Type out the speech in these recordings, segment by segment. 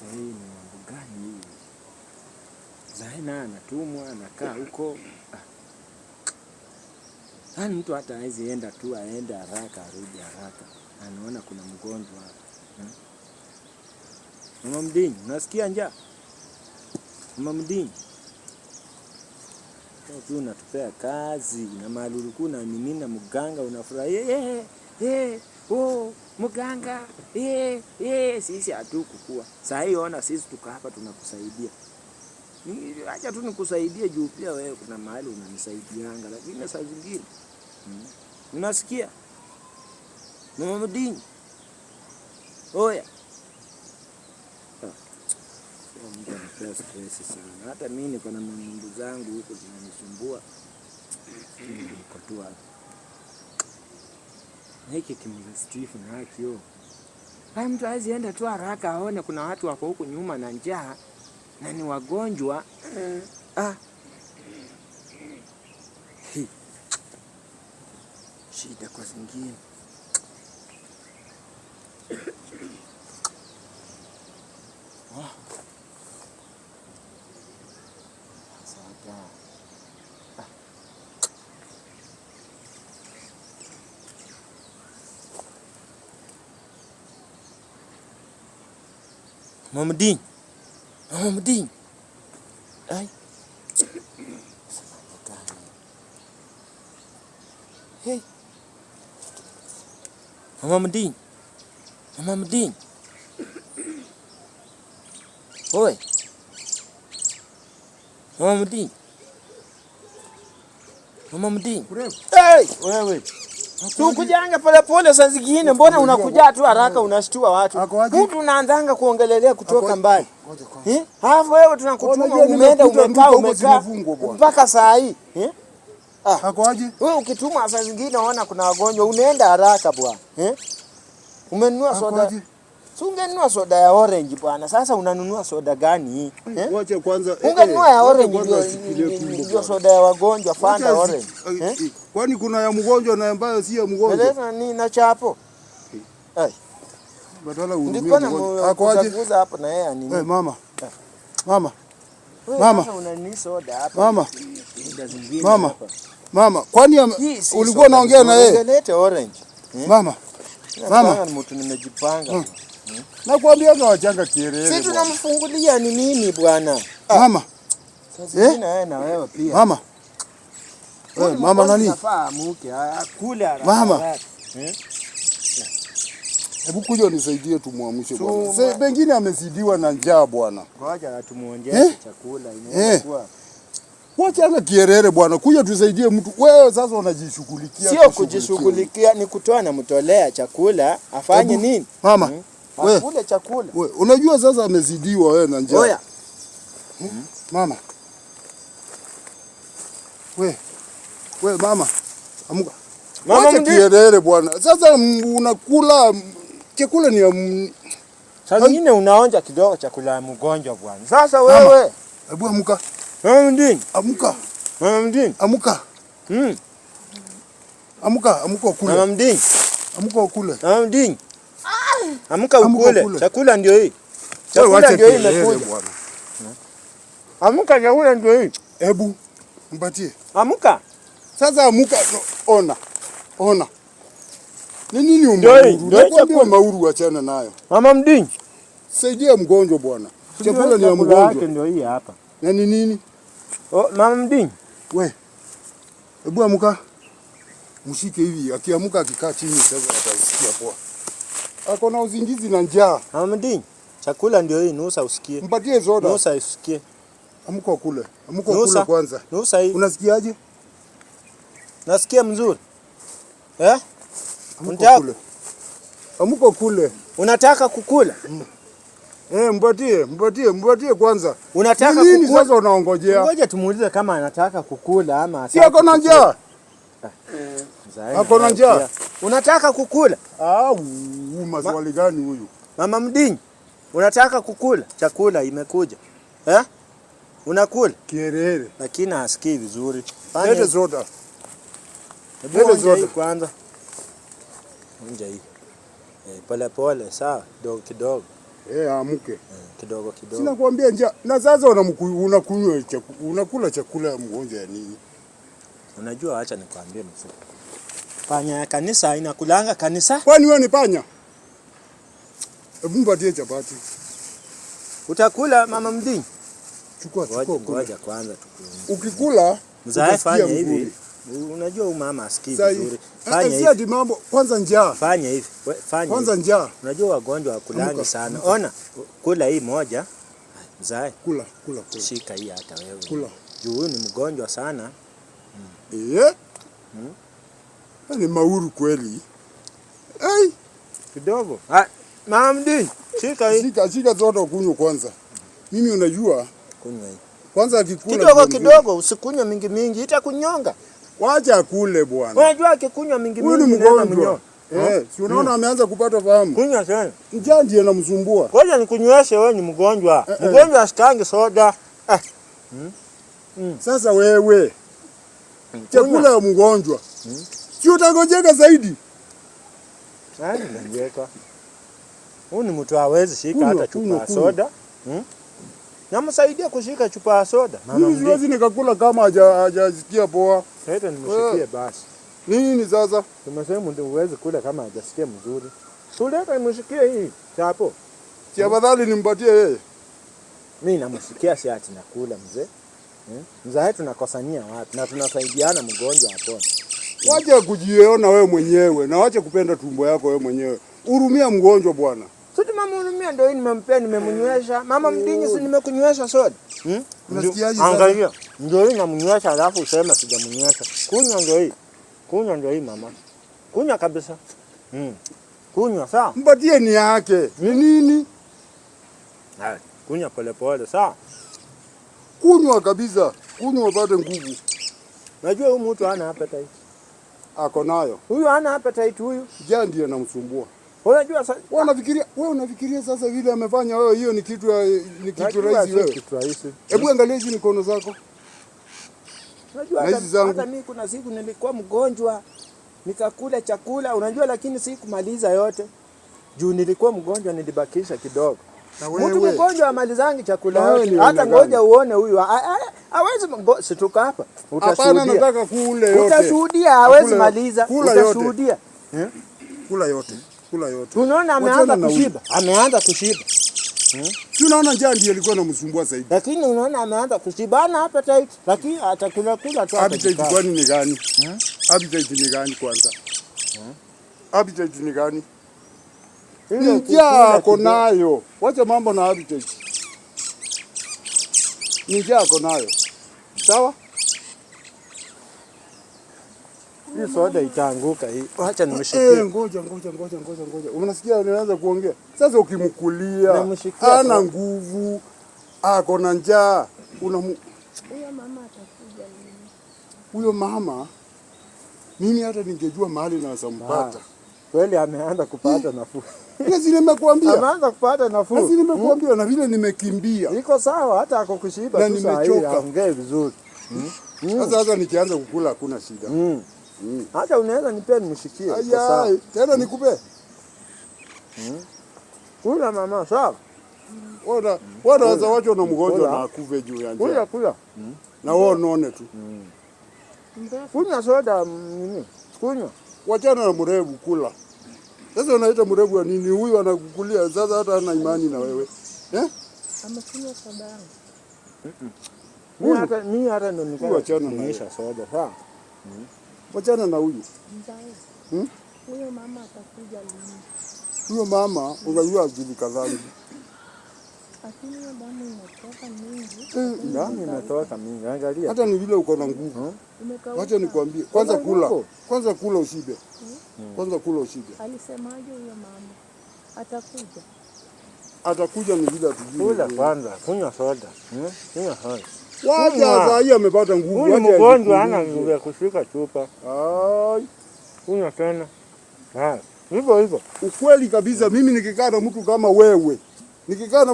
Sasa hii ni mambo gani hii? Zaina anatumwa anakaa huko. Yaani mtu hata hawezi enda tu aende haraka arudi haraka. Anaona kuna mgonjwa hapa. Mama Mdini, unasikia njaa? Mama Mdini. Tu unatupea kazi na mahali ulikuwa unaamini mganga unafurahi. Oh, mganga. Sisi hatukukua. Sasa hii ona sisi tuko hapa tunakusaidia. Acha tu nikusaidie juu pia wewe kuna mahali unanisaidianga, lakini saa zingine unasikia? Mama Mdini. Oya. Mtu anapea stress sana. Hata mimi niko na mambo zangu huko zinanisumbua. Niko tu hapa. Hiki kimza Steve na hakio. Hai mtu hawezi enda tu haraka aone kuna watu wako huko nyuma na njaa na ni wagonjwa. Shida kwa zingine. Mama Mdini. Mama Mdini. Ai. Hey. Mama Mdini. Mama Mdini. Oi. Mama Mdini. Mama Mdini. Hey, wewe. Tukujanga pole pole saa zingine, mbona unakuja tu haraka unashtua watu? Mtu unaanzanga kuongelelea kutoka mbali. Hapo wewe tunakutuma umeenda umekaa mpaka saa hii. Hako aje? Wewe ukituma saa zingine unaona kuna wagonjwa unaenda haraka bwana. Umenunua soda. Si ungenunua soda ya orange bwana. Sasa unanunua soda gani? Wacha kwanza. Ungenunua ya orange ndio soda ya wagonjwa Fanta orange. Kwani kuna ya mgonjwa na ambayo si ya mgonjwa? Eleza ni na chapo. Badala urumie mgonjwa. Hako aje? Kuuza hapo na yeye nini? Mama. Mama. Mama. Unanunua soda hapa. Mama. Mama. Mama, kwani ulikuwa unaongea na yeye? Ungelete orange. Mama. Mama, mtu nimejipanga. Nakwambia kwa wachanga kielele. Sisi tunamfungulia ni nini bwana? Mama. Sasa na wewe pia. Mama. Mama nani? Nafaa muke kule haraka. Mama. Hebu kuja unisaidie tumuamshe bwana. Sasa pengine amezidiwa na njaa bwana. Ngoja tumuongeze chakula inaweza kuwa. Wacha kielele bwana. Kuja tusaidie mtu. Wewe sasa unajishughulikia. Sio kujishughulikia, ni kutoa na mtolea chakula afanye nini? Mama. Wewe kule chakula. Wewe unajua sasa amezidiwa wewe na njaa. Oya. Mama. Wewe mama. Amuka. Mama kielele bwana. Sasa unakula chakula ni ya sasa nyingine unaonja kidogo chakula ya mgonjwa bwana. Sasa wewe. Hebu amuka. Mama Mdini. Amuka. Mama Mdini. Amuka. Amuka ukule. Mama Mdini. Amuka ukule. Mama Mdini. Amuka ukule. Chakula ndio hii. Chakula ndio hii imekuja bwana. Amuka chakula ndio hii. Hebu mpatie. Amuka. Sasa amuka ona. Ni nini umauru? Nakwambia mauru achana nayo. Mama Mdini. Saidia mgonjwa bwana. Chakula ni ya mgonjwa. Ndio hii hapa. Na ni nini? Mama Mdini. Hebu amuka. Mshike hivi, akiamuka akikaa chini sasa atasikia poa. Ako na uzingizi na njaa. Mama Mdini. Chakula ndio hii, nusa usikie. Mpatie soda. Nusa usikie. Amuka ukule. Amuka ukule kwanza. Nusa hii. Unasikiaje? Nasikia mzuri. Amuka ukule. Amuka ukule. Unataka kukula? Mpatie kwanza. Unataka nini kukula? Sasa unaongojea. Ngoja tumuulize kama anataka kukula ama si ako na njaa. Ako na njaa. Unataka kukula? Maswali gani huyu? Mama Mdini. Unataka kukula? Chakula imekuja. Unakula? Kielele. Lakini hasikii vizuri. Lete soda. Lete soda kwanza. Onja hii. Pole pole sawa, kidogo kidogo. Amke. Kidogo kidogo. Sina kuambia njaa. Na sasa unakula chakula ya mgonjwa ya nini? Unajua, acha nikwambie mzee. Panya ya kanisa inakulanga kanisa? Kwani wewe ni panya? Hebu mpatie chapati. Utakula mama Mdini? Chukua. Ngoja kwanza tukule. Ukikula mzae fanya hivi. Unajua huyu mama asikii vizuri. Fanya hivi. Sasa mambo kwanza njaa. Fanya hivi. Fanya kwanza njaa. Unajua wagonjwa wakulangi sana. Ona, kula hii moja. Mzae. Kula. Shika hii hata wewe. Kula. Juu huyu ni mgonjwa sana. Ni mauru kweli. Kidogo. Mama Mdini, shika hii. Shika zote kunywa kwanza. Mimi unajua kunywa hii. Kwanza akikula kidogo, usikunywe mingi itakunyonga. Wacha akule bwana. Unajua akikunywa mingi ni mgonjwa. Si unaona ameanza kupata fahamu. Kunywa sana. Njaa ndiye anamsumbua. Ngoja nikunyweshe, wewe ni mgonjwa. Mgonjwa asikange soda. Sasa wewe chakula ya mgonjwa. Si utangojeka zaidi. Ngojeka. Huyu ni mtu hawezi shika hata chupa ya soda. Namsaidia kushika chupa ya soda. Mimi siwezi nikakula kama hajasikia poa. Sasa nimeshikie basi. Nini sasa? Tumesema ndio uweze kula kama hajasikia mzuri. Tuleta nimeshikie hii chapo. Si afadhali nimpatie yeye. Mimi namshikia si ati nakula mzee. Mzee tunakosania wapi na tunasaidiana mgonjwa hapo. Wacha kujiona wewe mwenyewe na wacha kupenda tumbo yako wewe mwenyewe. Hurumia mgonjwa bwana. Sisi mama hurumia ndio nimempea nimemnywesha. Mama Mdini si nimekunywesha soda. Unasikiaje sasa? Angalia. Ndio hii namnywesha alafu useme sijamnywesha. Kunywa ndio hii. Kunywa ndio hii mama. Kunywa kabisa. Kunywa sawa? Mpatie ni yake. Ni nini? Kunywa pole sawa? Kunywa kabisa. Kunywa upate nguvu. Najua huyu mtu hana appetite. Ako nayo. Huyu hana appetite huyu. Njaa ndiye anamsumbua. Unajua sasa wewe unafikiria sasa vile amefanya wewe hiyo ni kitu rahisi wewe. Kitu rahisi. Hebu angalia hizi mikono zako. Unajua hata mimi kuna siku nilikuwa mgonjwa nikakula chakula unajua lakini sikumaliza yote. Juu nilikuwa mgonjwa nilibakisha kidogo. Mtu mgonjwa amalizangi chakula yote. Hata ngoja uone huyu. Hawezi situka hapa. Utashuhudia. Hapana nataka kule yote. Utashuhudia hawezi maliza. Utashuhudia. Kula yote. Unaona ameanza kushiba. Si unaona njaa ndiye alikuwa anamsumbua zaidi. Lakini unaona ameanza kushiba na appetite. Lakini atakula tu. Appetite kwani ni gani? Appetite ni gani kwanza? Appetite ni gani? Njaa ako nayo. Wacha mambo na appetite. Njaa ako nayo. Sawa? Hii soda itaanguka hii. Acha nimeshikia. Ngoja. Unasikia unaanza kuongea. Sasa ukimkulia ana nguvu, ako na njaa. Huyo mama atakuja lini? Huyo mama mimi hata ningejua mahali naweza mpata. Kweli ameanza kupata nafuu. Lazima nimekuambia. Ameanza kupata nafuu. Lazima nimekuambia na vile nimekimbia. Iko sawa hata ako kushiba tu saa hii aongee vizuri. Sasa nikianza kukula hakuna shida. Hata unaweza nipea nimshikie. Tena nikupe. Kula mama sawa. Wacha wacho na mgonjwa na akuve juu ya njaa. Kula. Na wao unaone tu. Kunywa soda nini? Kunywa. Wachana na mrevu kula. Sasa unaita mrevu wa nini? Huyu anakukulia sasa hata hana imani na wewe. Amekunywa soda yangu. Mimi hata ndo nikunywa soda sawa. Wachana na huyu. Huyo mama atakuja lini? Huyo mama unajua ajili kadhaa. Lakini hiyo damu inatoka mingi. Damu inatoka mingi. Angalia. Hata ni vile uko na nguvu. Wacha nikwambie. Kwanza kula ushibe. Alisemaje huyo mama? Atakuja ni vile atujue. Kula kwanza, kunywa soda. Kunywa soda. Wacha sasa hii amepata nguvu. Huyu mgonjwa hana nguvu ya kushika chupa. Kunywa tena. Hivyo. Ukweli kabisa mimi nikikaa na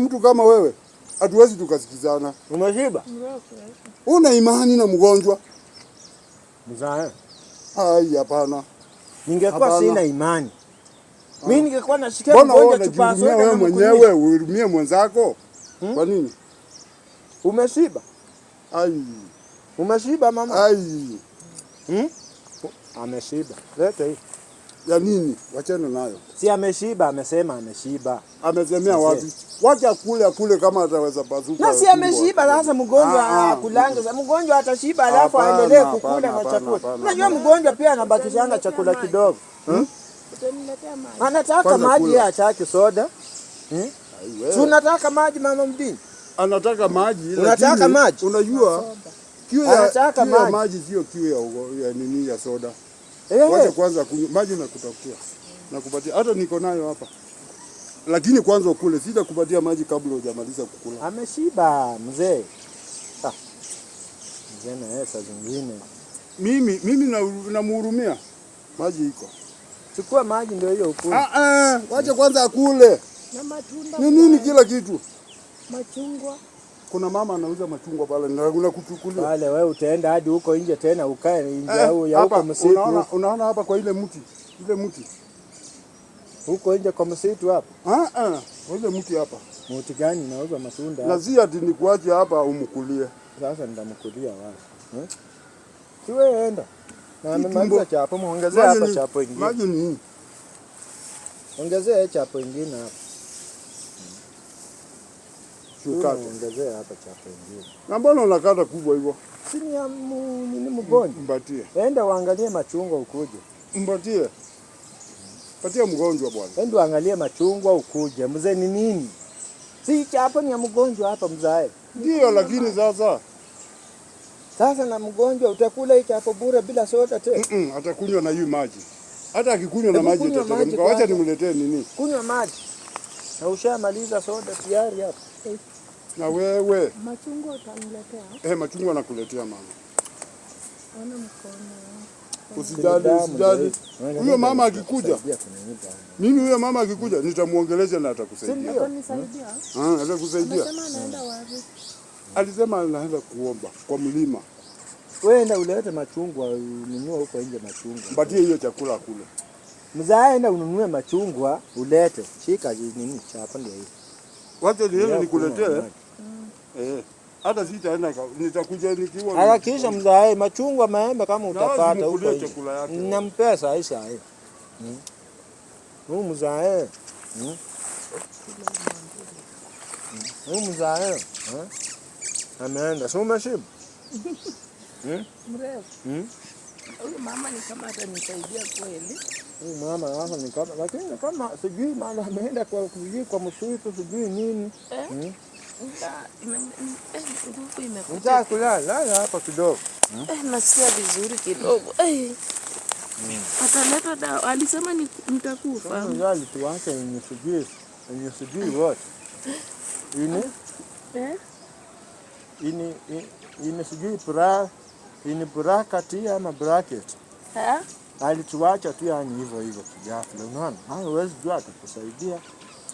mtu kama wewe, hatuwezi tukasikizana. Umeshiba? Una imani na mgonjwa? Mzae. Hapana. Ningekuwa sina imani. Mimi ningekuwa nasikia mgonjwa chupa soda wewe mwenyewe uhurumie mwenzako. Kwa nini? Umeshiba? Ai. Umeshiba mama? Ai. Ameshiba. Leta hii. Ya nini? Wachana nayo. Si ameshiba, amesema ameshiba. Amesemea wapi? Wacha kule kama ataweza bazuka. Na si ameshiba sasa mgonjwa akulanga. Sasa mgonjwa atashiba alafu aendelee kukula na chakula. Unajua mgonjwa pia anabakishanga chakula kidogo. Anataka maji ya chaki soda. Si unataka maji mama mdini? Anataka maji. Unataka maji? Unajua kiu ya maji sio kiu ya nini ya soda. Wacha kwanza kunywa maji na kutafutia. Nakupatia hata niko nayo hapa. Lakini kwanza ukule, sitakupatia maji kabla hujamaliza kukula. Ameshiba mzee. Mzee na yeye saa zingine. Mimi namhurumia. Maji iko. Chukua maji ndio hiyo ukule. Wacha kwanza akule. Na matunda. Ni nini kila kitu? Machungwa. Kuna mama anauza machungwa pale na unakuchukulia. Pale wewe utaenda hadi huko nje tena ukae nje au ya huko msitu. Unaona hapa kwa ile mti. Ile mti. Huko nje kwa msitu hapa. Ile mti hapa. Mti gani unauza matunda? Lazima ati nikuache hapa umkulie. Sasa nitamkulia wapi? Si wewe enda. Na amemaliza chapo, muongezea hapa chapo ingine. Maji ni. Ongezea chapo ingine hapa. Ongezea hapa chapo ingine. Na mbona unakata kubwa hivyo? Si ni mgonjwa. Mpatie. Enda uangalie machungwa ukuje. Mpatie. Patia mgonjwa bwana. Enda uangalie machungwa ukuje. Mzee ni nini? Si chapo ni ya mgonjwa hapa mzae. Ndio lakini sasa na mgonjwa utakula hii chapo bure bila soda tena. Atakunywa na hiyo maji. Hata akikunywa na maji itateremka. Wacha nimletee nini? Kunywa maji. Na ushamaliza soda tayari hapa. Na wewe. Machungwa utaniletea? Machungwa nakuletea mama. Ona mkono. Usijali. Huyo mama akikuja. Mimi huyo mama akikuja nitamuongelesha na atakusaidia. Atanisaidia? Atakusaidia. Anasema anaenda wapi? Alisema anaenda kuomba kwa mlima. Wewe enda ulete machungwa ununue huko nje machungwa. Mpatie hiyo chakula kule. Mzae enda ununue machungwa ulete. Shika nini chapa ndio hiyo. Wacha niende nikuletee. Hata sitaenda nitakuja nikiwa. Harakisha mzae machungwa maembe kama utapata huko. Na mpesa Aisha hiyo. Mzae. Mzae. Ameenda. Sio umeshiba? Mrefu. Huyu mama ni kama atanisaidia kweli. Huyu mama sasa ni kama lakini kama sijui maana ameenda kwa msitu sijui nini. Unataka kulala hapa kidogo. Nasikia vizuri kidogo. Ataleta dawa. Alisema nitakufa. Ndio tuache yenye sijui wote. Ini sijui bracket ama bracket. Alituacha tu yani hivyo kijafla. Unaona? Huwezi jua atakusaidia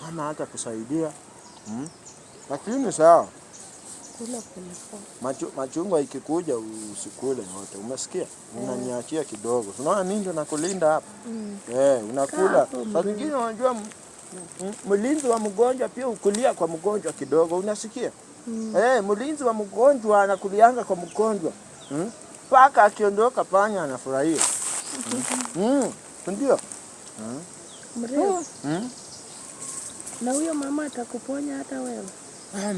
ama hata kusaidia. Lakini sawa. Kula. Machungwa ikikuja usikule yote. Umesikia? Unaniachia kidogo. Unaona mimi ndo nakulinda hapa. Unakula. Sasa nyingine unajua mlinzi wa mgonjwa pia ukulia kwa mgonjwa kidogo. Unasikia? Mlinzi wa mgonjwa anakulianga kwa mgonjwa. Paka akiondoka panya anafurahia. Ndio. Mrefu. Na huyo mama atakuponya hata wewe?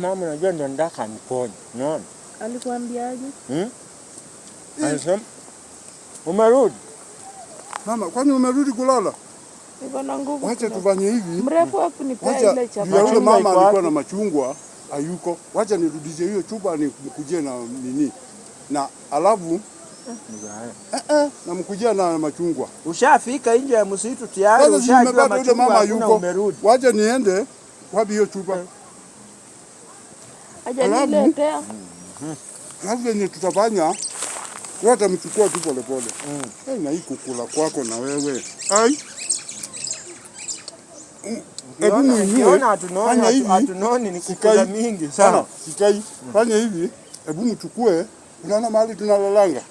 Mama najua ndo ndaka niponye. Unaona? Alikuambiaje? Alisema umerudi. Mama, kwani umerudi kulala? Niko na nguvu. Wacha tufanye hivi. Mrefu hapo nipea ile chapa. Yule mama alikuwa na machungwa hayuko. Wacha nirudishe hiyo chupa nikuje na nini. Na alafu namkujia na machungwa. Ushafika nje ya msitu tayari ushajua machungwa hayuko. Wacha niende wapi hiyo chupa. Hajaniletea. Alafu yenye tutafanya wote mchukua tu pole pole. Na hii kukula kwako na wewe. Hebu muinue. Hatunoni ni kukula mingi sana. Sikai. Fanya hivi. Hebu mchukue. Unaona mahali tunalalanga.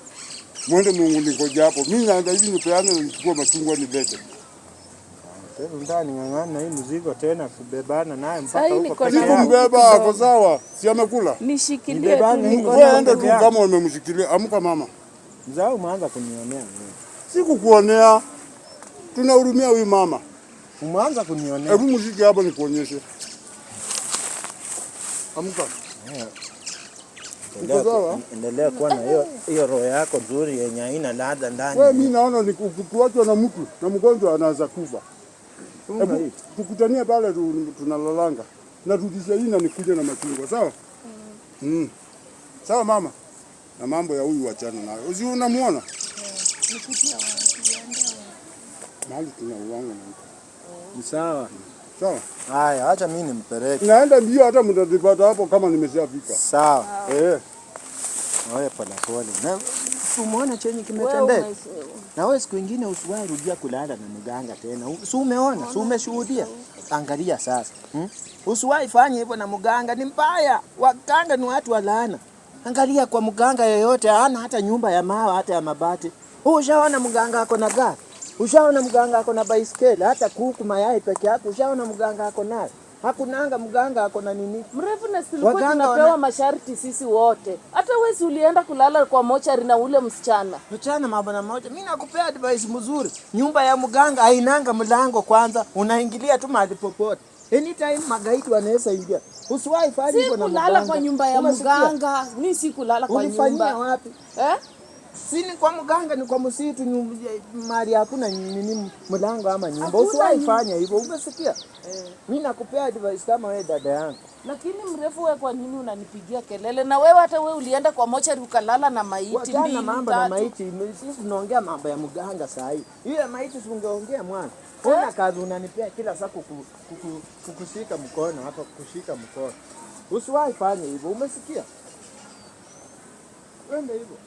Mwende Mungu ningoja hapo. Mimi naenda hivi nipeane nichukue machungwa nilete. Ndio ning'ang'ana na hii mzigo tena kubebana naye mpaka huko peke yake. Kumbeba ako sawa. Si amekula? Nishikilie tu. Wewe enda tu kama umemshikilia. Amka mama. Mzao umeanza kunionea mimi. Sikukuonea. Tunahurumia huyu mama. Umeanza kunionea. Hebu mshike hapa nikuonyeshe. Amka. Endelea kuwa na hiyo roho yako nzuri yenye haina ladha ndani. Wewe mimi naona ni kuachwa na mtu na mgonjwa anaweza kufa. Tukutania pale tunalalanga. Narudisha hii na nikuje na machungwa, sawa? Sawa mama. Na mambo ya huyu wachana nayo. Usi unamuona? Nikutia wapi enda. Mahali tuna uwango na mtu. Ni sawa. Sawa. Haya, acha mimi nimpeleke. Naenda mbio hata mtatipata hapo kama nimeshafika. Sawa. Wewe pole. Na umeona chenye kimetendeka? Na wewe siku nyingine usiwahi rudia kulala na mganga tena. Si umeona? Si umeshuhudia? Angalia sasa. Usiwahi fanya hivyo na mganga, ni mbaya. Waganga ni watu wa laana. Angalia kwa mganga yeyote hana hata nyumba ya mawe hata ya mabati. Ushaona mganga ako na gari? Ushaona mganga ako na baiskeli? Hata kuku mayai peke yake ushaona mganga ako nayo? Hakunanga mganga ako na nini? Mrefu na silikuwa tunapewa masharti sisi wote. Hata wewe si ulienda kulala kwa mochari na ule msichana. Msichana mabana moja. Mimi nakupea advice mzuri. Nyumba ya mganga hainanga mlango kwanza. Unaingilia tu mahali popote. Anytime magaidi wanaweza ingia. Usiwahi fanya hivyo na mganga. Kulala kwa nyumba ya mganga. Mimi si kulala kwa nyumba. Ulifanyia wapi? Si ni kwa mganga, ni kwa msitu, mahali hakuna nini mlango ama nyumba. Usiwahi fanya hivyo, umesikia? Mimi nakupea advice kama wewe dada yangu. Lakini Mrefu, wewe kwa nini unanipigia kelele? Na wewe hata wewe ulienda kwa mochari ukalala na maiti mbili. Wachana mambo na maiti, sisi tunaongea mambo ya mganga saa hii. Ile maiti tungeongea mwana. Ona kazi unanipea kila saa kukushika mkono hapa, kukushika mkono. Usiwahi fanya hivyo, umesikia? Wende hivyo.